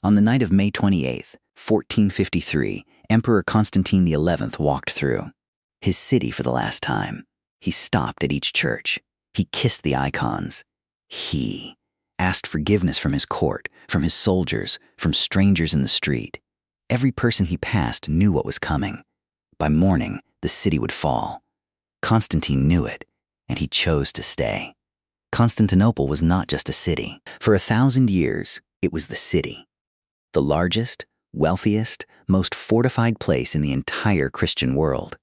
On the night of May 28th, 1453, Emperor Constantine XI walked through his city for the last time. He stopped at each church. He kissed the icons. He asked forgiveness from his court, from his soldiers, from strangers in the street. Every person he passed knew what was coming. By morning, the city would fall. Constantine knew it, and he chose to stay. Constantinople was not just a city. For 1,000 years, it was the city. The largest, wealthiest, most fortified place in the entire Christian world.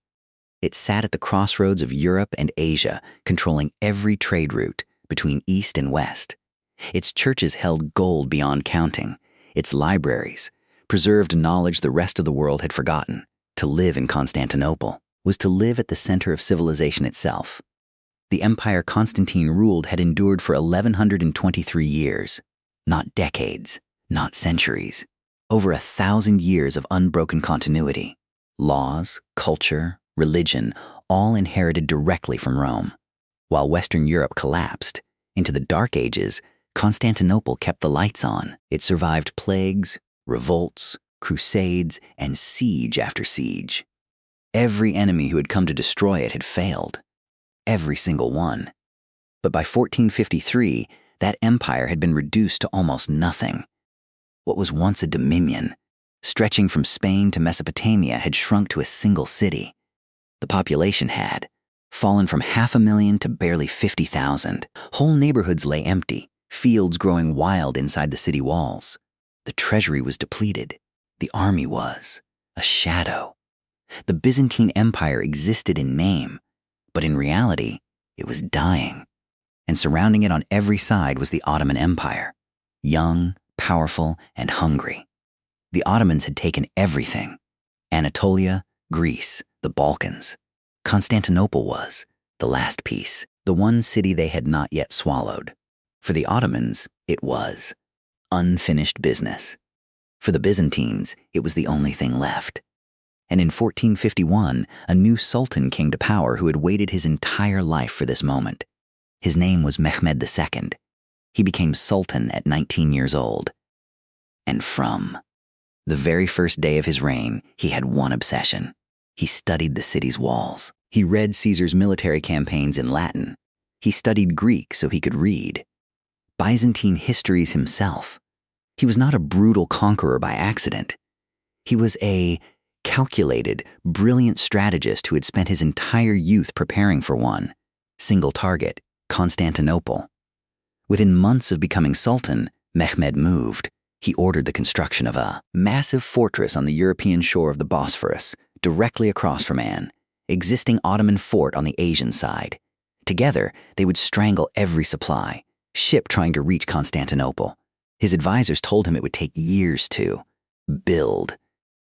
It sat at the crossroads of Europe and Asia, controlling every trade route between East and West. Its churches held gold beyond counting. Its libraries preserved knowledge the rest of the world had forgotten. To live in Constantinople was to live at the center of civilization itself. The empire Constantine ruled had endured for 1,123 years, not decades, not centuries. Over 1,000 years of unbroken continuity. Laws, culture, religion, all inherited directly from Rome. While Western Europe collapsed into the Dark Ages, Constantinople kept the lights on. It survived plagues, revolts, crusades, and siege after siege. Every enemy who had come to destroy it had failed. Every single one. But by 1453, that empire had been reduced to almost nothing. What was once a dominion, stretching from Spain to Mesopotamia, had shrunk to a single city. The population had fallen from 500,000 to barely 50,000. Whole neighborhoods lay empty, fields growing wild inside the city walls. The treasury was depleted. The army was a shadow. The Byzantine Empire existed in name, but in reality, it was dying. And surrounding it on every side was the Ottoman Empire, young, powerful, and hungry. The Ottomans had taken everything: Anatolia, Greece, the Balkans. Constantinople was the last piece, the one city they had not yet swallowed. For the Ottomans, it was unfinished business. For the Byzantines, it was the only thing left. And in 1451, a new sultan came to power who had waited his entire life for this moment. His name was Mehmed II. He became sultan at 19 years old. And from the very first day of his reign, he had one obsession. He studied the city's walls. He read Caesar's military campaigns in Latin. He studied Greek so he could read Byzantine histories himself. He was not a brutal conqueror by accident. He was a calculated, brilliant strategist who had spent his entire youth preparing for one single target: Constantinople. Within months of becoming sultan, Mehmed moved. He ordered the construction of a massive fortress on the European shore of the Bosphorus, directly across from an existing Ottoman fort on the Asian side. Together, they would strangle every supply ship trying to reach Constantinople. His advisors told him it would take years to build.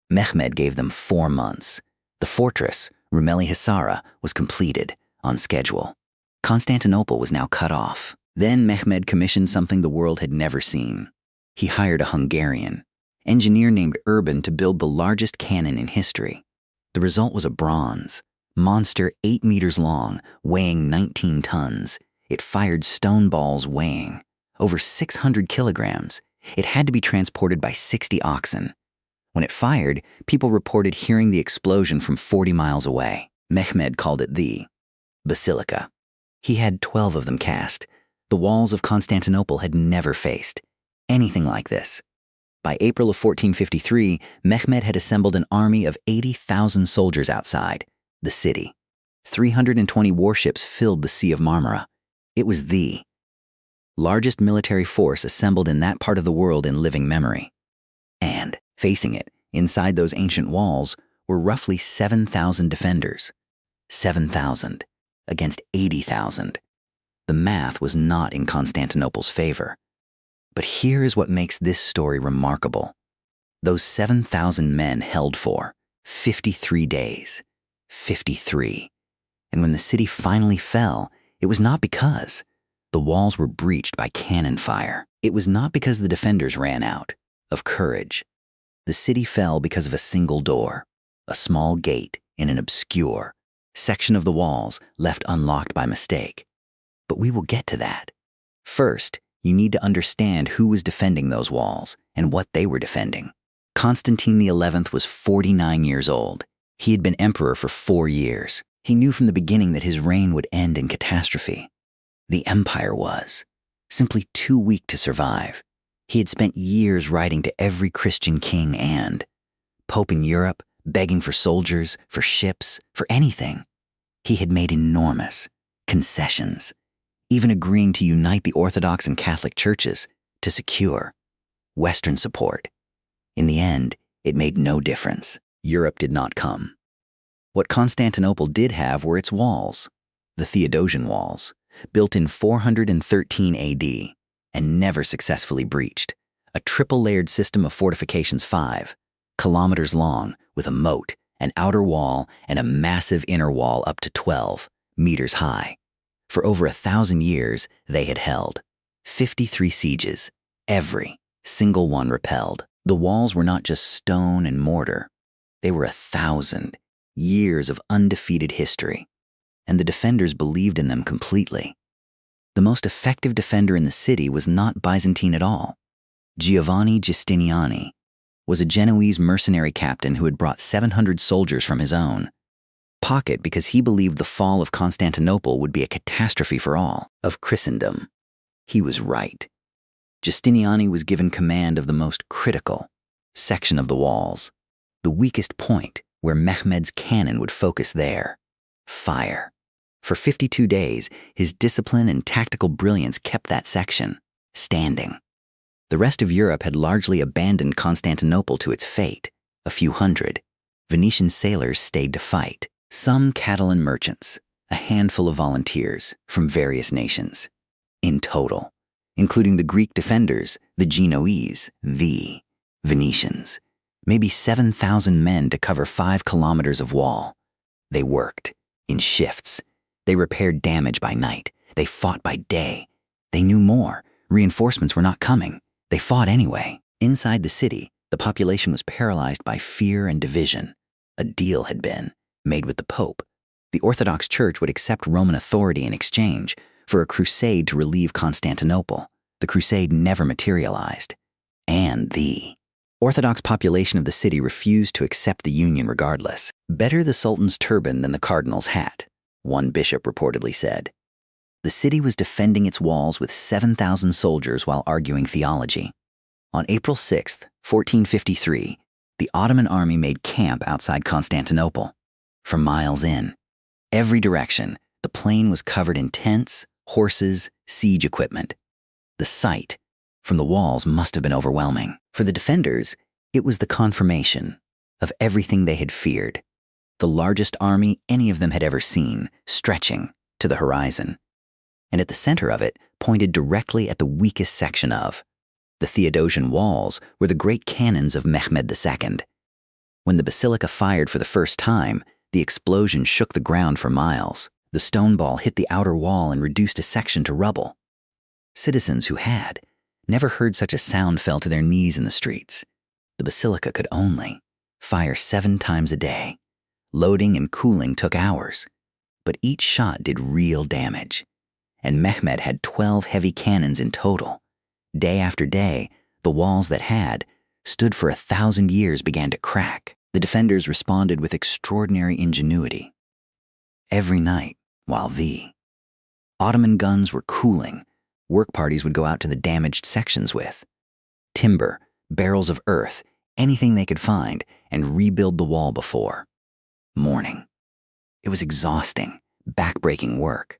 Mehmed gave them 4 months. The fortress, Rumeli Hisara, was completed on schedule. Constantinople was now cut off. Then Mehmed commissioned something the world had never seen. He hired a Hungarian engineer named Urban to build the largest cannon in history. The result was a bronze monster 8 meters long, weighing 19 tons. It fired stone balls weighing over 600 kilograms. It had to be transported by 60 oxen. When it fired, people reported hearing the explosion from 40 miles away. Mehmed called it the Basilica. He had 12 of them cast. The walls of Constantinople had never faced anything like this. By April of 1453, Mehmed had assembled an army of 80,000 soldiers outside the city. 320 warships filled the Sea of Marmara. It was the largest military force assembled in that part of the world in living memory. And facing it, inside those ancient walls, were roughly 7,000 defenders. 7,000 against 80,000. The math was not in Constantinople's favor. But here is what makes this story remarkable. Those 7,000 men held for 53 days. 53. And when the city finally fell, it was not because the walls were breached by cannon fire. It was not because the defenders ran out of courage. The city fell because of a single door, a small gate in an obscure section of the walls left unlocked by mistake. But we will get to that. First, you need to understand who was defending those walls and what they were defending. Constantine XI was 49 years old. He had been emperor for 4 years. He knew from the beginning that his reign would end in catastrophe. The empire was simply too weak to survive. He had spent years writing to every Christian king and pope in Europe, begging for soldiers, for ships, for anything. He had made enormous concessions, even agreeing to unite the Orthodox and Catholic churches to secure Western support. In the end, it made no difference. Europe did not come. What Constantinople did have were its walls, the Theodosian walls, built in 413 AD and never successfully breached, a triple-layered system of fortifications 5 kilometers long with a moat, an outer wall, and a massive inner wall up to 12 meters high. For over 1,000 years, they had held 53 sieges, every single one repelled. The walls were not just stone and mortar. They were 1,000 years of undefeated history, and the defenders believed in them completely. The most effective defender in the city was not Byzantine at all. Giovanni Giustiniani was a Genoese mercenary captain who had brought 700 soldiers from his own pocket because he believed the fall of Constantinople would be a catastrophe for all of Christendom. He was right. Giustiniani was given command of the most critical section of the walls, the weakest point where Mehmed's cannon would focus their fire. For 52 days, his discipline and tactical brilliance kept that section standing. The rest of Europe had largely abandoned Constantinople to its fate. A few hundred Venetian sailors stayed to fight, some Catalan merchants, a handful of volunteers from various nations. In total, including the Greek defenders, the Genoese, the Venetians, maybe 7,000 men to cover 5 kilometers of wall. They worked in shifts. They repaired damage by night. They fought by day. They knew more. Reinforcements were not coming. They fought anyway. Inside the city, the population was paralyzed by fear and division. A deal had been made with the Pope. The Orthodox Church would accept Roman authority in exchange for a crusade to relieve Constantinople. The crusade never materialized. And the Orthodox population of the city refused to accept the union regardless. Better the Sultan's turban than the cardinal's hat, one bishop reportedly said. The city was defending its walls with 7,000 soldiers while arguing theology. On April 6, 1453, the Ottoman army made camp outside Constantinople. For miles in every direction, the plain was covered in tents, horses, siege equipment. The sight from the walls must have been overwhelming. For the defenders, it was the confirmation of everything they had feared. The largest army any of them had ever seen, stretching to the horizon. And at the center of it, pointed directly at the weakest section of the Theodosian walls, were the great cannons of Mehmed II. When the basilica fired for the first time, the explosion shook the ground for miles. The stone ball hit the outer wall and reduced a section to rubble. Citizens who had never heard such a sound fell to their knees in the streets. The basilica could only fire 7 times a day. Loading and cooling took hours, but each shot did real damage. And Mehmed had 12 heavy cannons in total. Day after day, the walls that had stood for 1,000 years began to crack. The defenders responded with extraordinary ingenuity. Every night, while the Ottoman guns were cooling, work parties would go out to the damaged sections with timber, barrels of earth, anything they could find, and rebuild the wall before morning. It was exhausting, back-breaking work.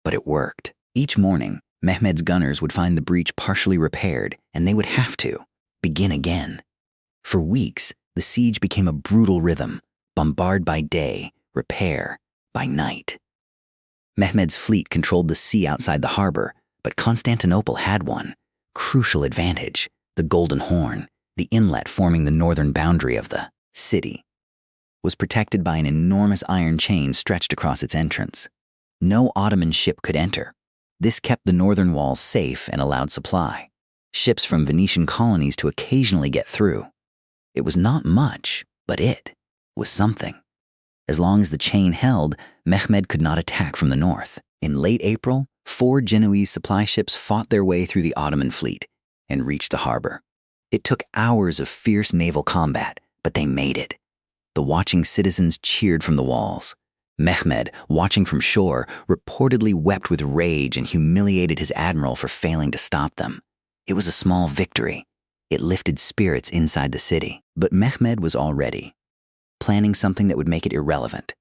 But it worked. Each morning, Mehmed's gunners would find the breach partially repaired, and they would have to begin again. For weeks, the siege became a brutal rhythm, bombard by day, repair by night. Mehmed's fleet controlled the sea outside the harbor, but Constantinople had one crucial advantage: the Golden Horn, the inlet forming the northern boundary of the city, was protected by an enormous iron chain stretched across its entrance. No Ottoman ship could enter. This kept the northern walls safe and allowed supply. Ships from Venetian colonies to occasionally get through. It was not much, but it was something. As long as the chain held, Mehmed could not attack from the north. In late April, 4 Genoese supply ships fought their way through the Ottoman fleet and reached the harbor. It took hours of fierce naval combat, but they made it. The watching citizens cheered from the walls. Mehmed, watching from shore, reportedly wept with rage and humiliated his admiral for failing to stop them. It was a small victory. It lifted spirits inside the city. But Mehmed was already planning something that would make it irrelevant.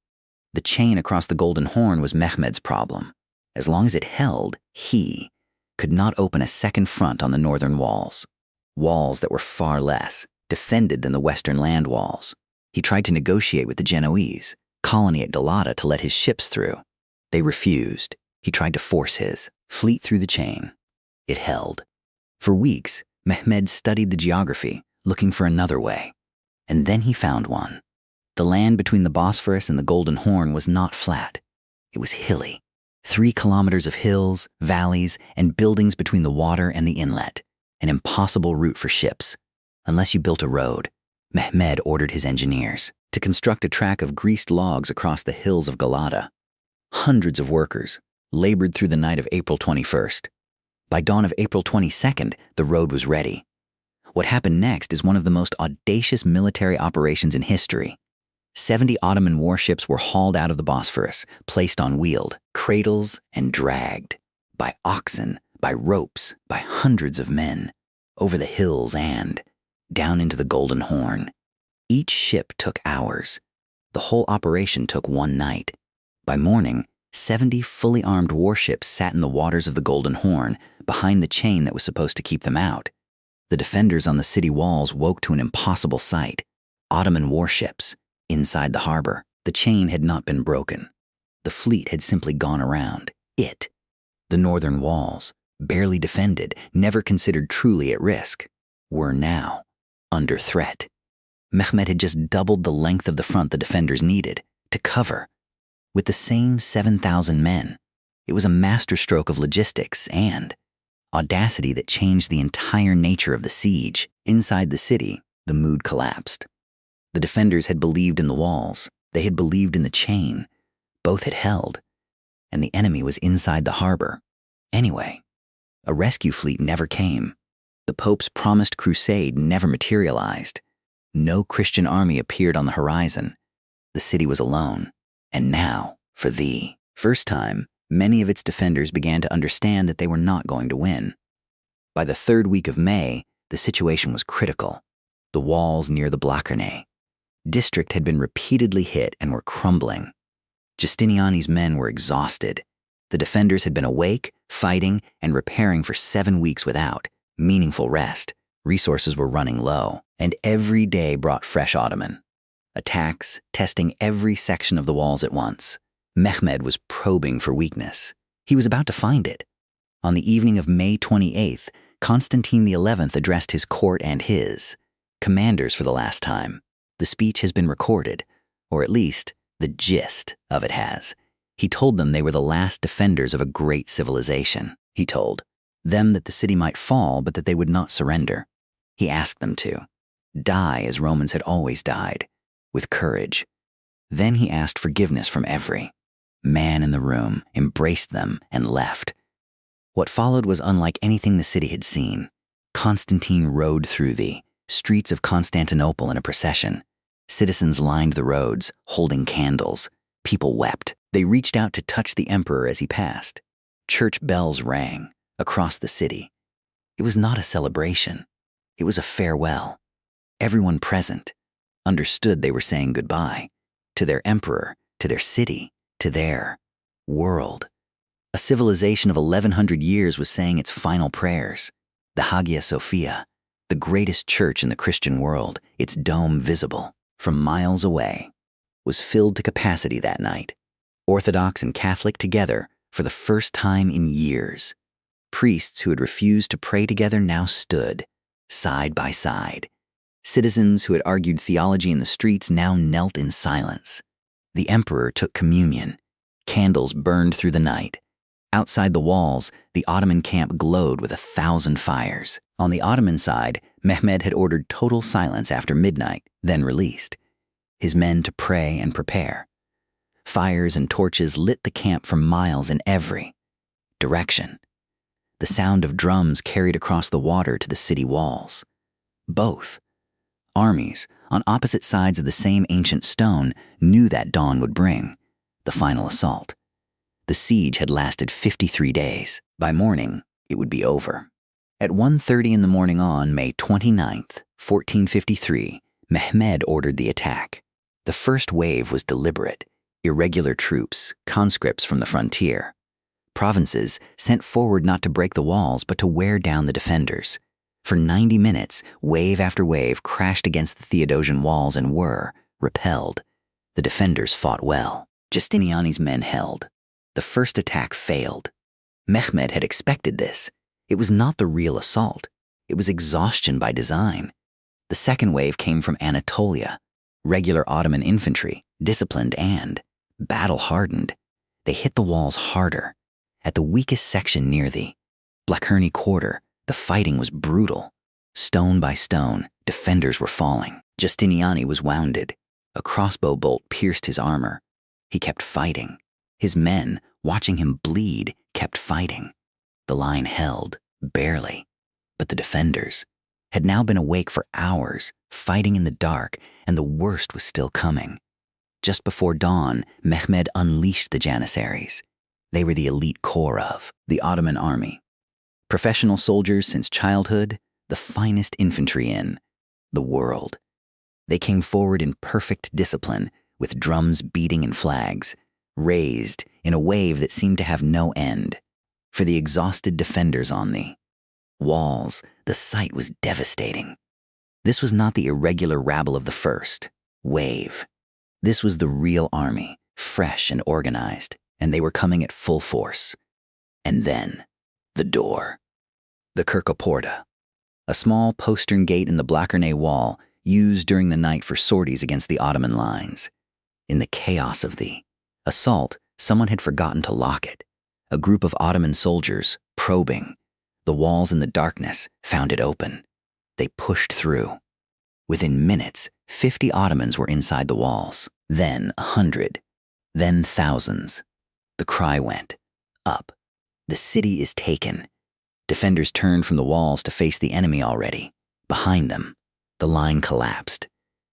The chain across the Golden Horn was Mehmed's problem. As long as it held, he could not open a second front on the northern walls that were far less defended than the western land walls. He tried to negotiate with the Genoese colony at Galata to let his ships through. They refused. He tried to force his fleet through the chain. It held. For weeks, Mehmed studied the geography, looking for another way. And then he found one. The land between the Bosphorus and the Golden Horn was not flat. It was hilly. 3 kilometers of hills, valleys, and buildings between the water and the inlet. An impossible route for ships. Unless you built a road, Mehmed ordered his engineers to construct a track of greased logs across the hills of Galata. Hundreds of workers labored through the night of April 21st. By dawn of April 22nd, the road was ready. What happened next is one of the most audacious military operations in history. 70 Ottoman warships were hauled out of the Bosphorus, placed on wheeled cradles, and dragged by oxen, by ropes, by hundreds of men, over the hills and down into the Golden Horn. Each ship took hours. The whole operation took one night. By morning, 70 fully armed warships sat in the waters of the Golden Horn, behind the chain that was supposed to keep them out. The defenders on the city walls woke to an impossible sight. Ottoman warships inside the harbor. The chain had not been broken. The fleet had simply gone around it. The northern walls, barely defended, never considered truly at risk, were now under threat. Mehmed had just doubled the length of the front the defenders needed to cover. With the same 7,000 men, it was a masterstroke of logistics and audacity that changed the entire nature of the siege. Inside the city, the mood collapsed. The defenders had believed in the walls. They had believed in the chain. Both had held. And the enemy was inside the harbor. Anyway, a rescue fleet never came. The Pope's promised crusade never materialized. No Christian army appeared on the horizon. The city was alone. And now, for the first time, many of its defenders began to understand that they were not going to win. By the 3rd week of May, the situation was critical. The walls near the Blachernae district had been repeatedly hit and were crumbling. Giustiniani's men were exhausted. The defenders had been awake, fighting, and repairing for 7 weeks without meaningful rest. Resources were running low, and every day brought fresh Ottoman attacks, testing every section of the walls at once. Mehmed was probing for weakness. He was about to find it. On the evening of May 28th, Constantine XI addressed his court and his commanders for the last time. The speech has been recorded, or at least the gist of it has. He told them they were the last defenders of a great civilization. He told them that the city might fall, but that they would not surrender. He asked them to die as Romans had always died, with courage. Then he asked forgiveness from every man in the room, embraced them, and left. What followed was unlike anything the city had seen. Constantine rode through the streets of Constantinople in a procession. Citizens lined the roads, holding candles. People wept. They reached out to touch the emperor as he passed. Church bells rang across the city. It was not a celebration. It was a farewell. Everyone present understood they were saying goodbye to their emperor, to their city, to their world. A civilization of 1100 years was saying its final prayers. The Hagia Sophia, the greatest church in the Christian world, its dome visible from miles away, was filled to capacity that night. Orthodox and Catholic together for the first time in years. Priests who had refused to pray together now stood side by side. Citizens who had argued theology in the streets now knelt in silence. The emperor took communion. Candles burned through the night. Outside the walls, the Ottoman camp glowed with 1,000 fires. On the Ottoman side, Mehmed had ordered total silence after midnight, then released his men to pray and prepare. Fires and torches lit the camp for miles in every direction. The sound of drums carried across the water to the city walls. Both armies, on opposite sides of the same ancient stone, knew that dawn would bring the final assault. The siege had lasted 53 days. By morning, it would be over. At 1:30 in the morning on May 29th, 1453, Mehmed ordered the attack. The first wave was deliberate, irregular troops, conscripts from the frontier. Provinces sent forward not to break the walls but to wear down the defenders. For 90 minutes, wave after wave crashed against the Theodosian walls and were repelled. The defenders fought well. Justiniani's men held. The first attack failed. Mehmed had expected this. It was not the real assault. It was exhaustion by design. The second wave came from Anatolia. Regular Ottoman infantry, disciplined and battle-hardened. They hit the walls harder. At the weakest section near the Blacherny Quarter, the fighting was brutal. Stone by stone, defenders were falling. Justiniani was wounded. A crossbow bolt pierced his armor. He kept fighting. His men, watching him bleed, kept fighting. The line held, barely. But the defenders had now been awake for hours, fighting in the dark, and the worst was still coming. Just before dawn, Mehmed unleashed the Janissaries. They were the elite corps of the Ottoman army. Professional soldiers since childhood, the finest infantry in the world. They came forward in perfect discipline, with drums beating and flags, raised in a wave that seemed to have no end. For the exhausted defenders on the walls, the sight was devastating. This was not the irregular rabble of the first wave. This was the real army, fresh and organized, and they were coming at full force. And then, the door. The Kirkoporta, a small postern gate in the Blacherny wall used during the night for sorties against the Ottoman lines. In the chaos of the assault, someone had forgotten to lock it. A group of Ottoman soldiers, probing the walls in the darkness, found it open. They pushed through. Within minutes, 50 Ottomans were inside the walls. Then 100. Then thousands. The cry went up. The city is taken. Defenders turned from the walls to face the enemy already. Behind them, the line collapsed.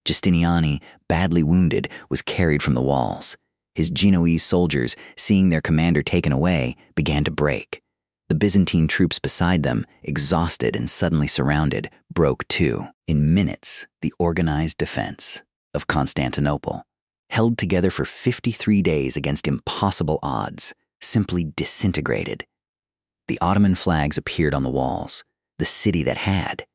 Justiniani, badly wounded, was carried from the walls. His Genoese soldiers, seeing their commander taken away, began to break. The Byzantine troops beside them, exhausted and suddenly surrounded, broke too. In minutes, the organized defense of Constantinople, held together for 53 days against impossible odds, simply disintegrated. The Ottoman flags appeared on the walls. The city that had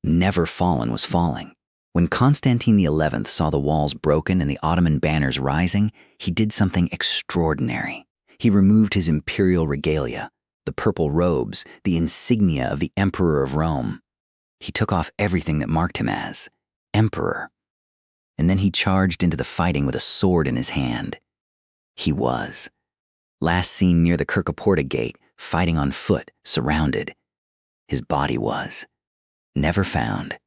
never fallen was falling. When Constantine XI saw the walls broken and the Ottoman banners rising, he did something extraordinary. He removed his imperial regalia, the purple robes, the insignia of the Emperor of Rome. He took off everything that marked him as emperor. And then he charged into the fighting with a sword in his hand. He was last seen near the Kirkoporta gate, fighting on foot, surrounded. His body was never found.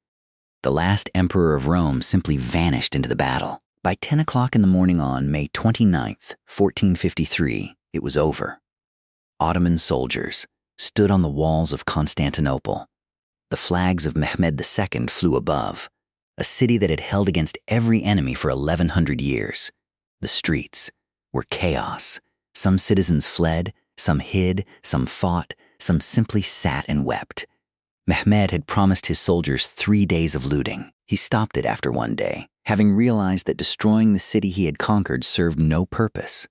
The last emperor of Rome simply vanished into the battle. By 10 o'clock in the morning on May 29th, 1453, it was over. Ottoman soldiers stood on the walls of Constantinople. The flags of Mehmed II flew above, a city that had held against every enemy for 1,100 years. The streets were chaos. Some citizens fled, some hid, some fought, some simply sat and wept. Mehmed had promised his soldiers 3 days of looting. He stopped it after one day, having realized that destroying the city he had conquered served no purpose.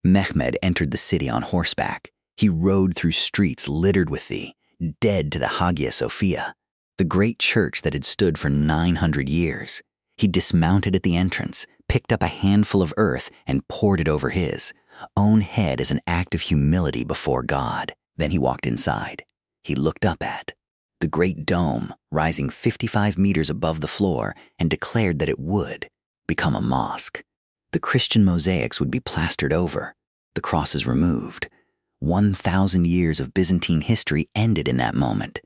Mehmed entered the city on horseback. He rode through streets littered with the dead to the Hagia Sophia, the great church that had stood for 900 years. He dismounted at the entrance, picked up a handful of earth, and poured it over his own head as an act of humility before God. Then he walked inside. He looked up at the great dome rising 55 meters above the floor and declared that it would become a mosque. The Christian mosaics would be plastered over, the crosses removed. 1,000 years of Byzantine history ended in that moment.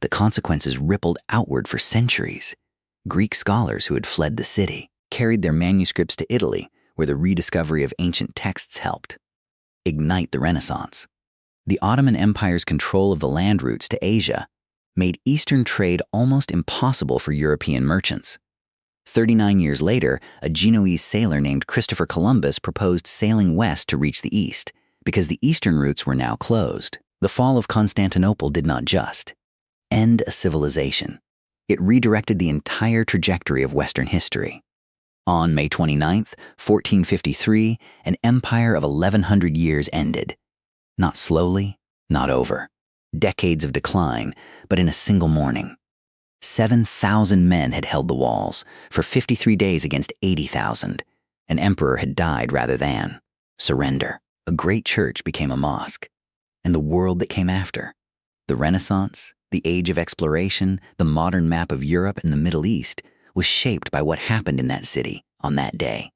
The consequences rippled outward for centuries. Greek scholars who had fled the city carried their manuscripts to Italy, where the rediscovery of ancient texts helped ignite the Renaissance. The Ottoman Empire's control of the land routes to Asia made Eastern trade almost impossible for European merchants. 39 years later, a Genoese sailor named Christopher Columbus proposed sailing west to reach the east, because the eastern routes were now closed. The fall of Constantinople did not just end a civilization. It redirected the entire trajectory of Western history. On May 29, 1453, an empire of 1,100 years ended. Not slowly, not over. Decades of decline, but in a single morning. 7,000 men had held the walls for 53 days against 80,000. An emperor had died rather than surrender. A great church became a mosque. And the world that came after, the Renaissance, the age of exploration, the modern map of Europe and the Middle East, was shaped by what happened in that city on that day.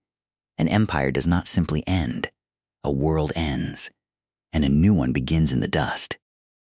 An empire does not simply end. A world ends, and a new one begins in the dust.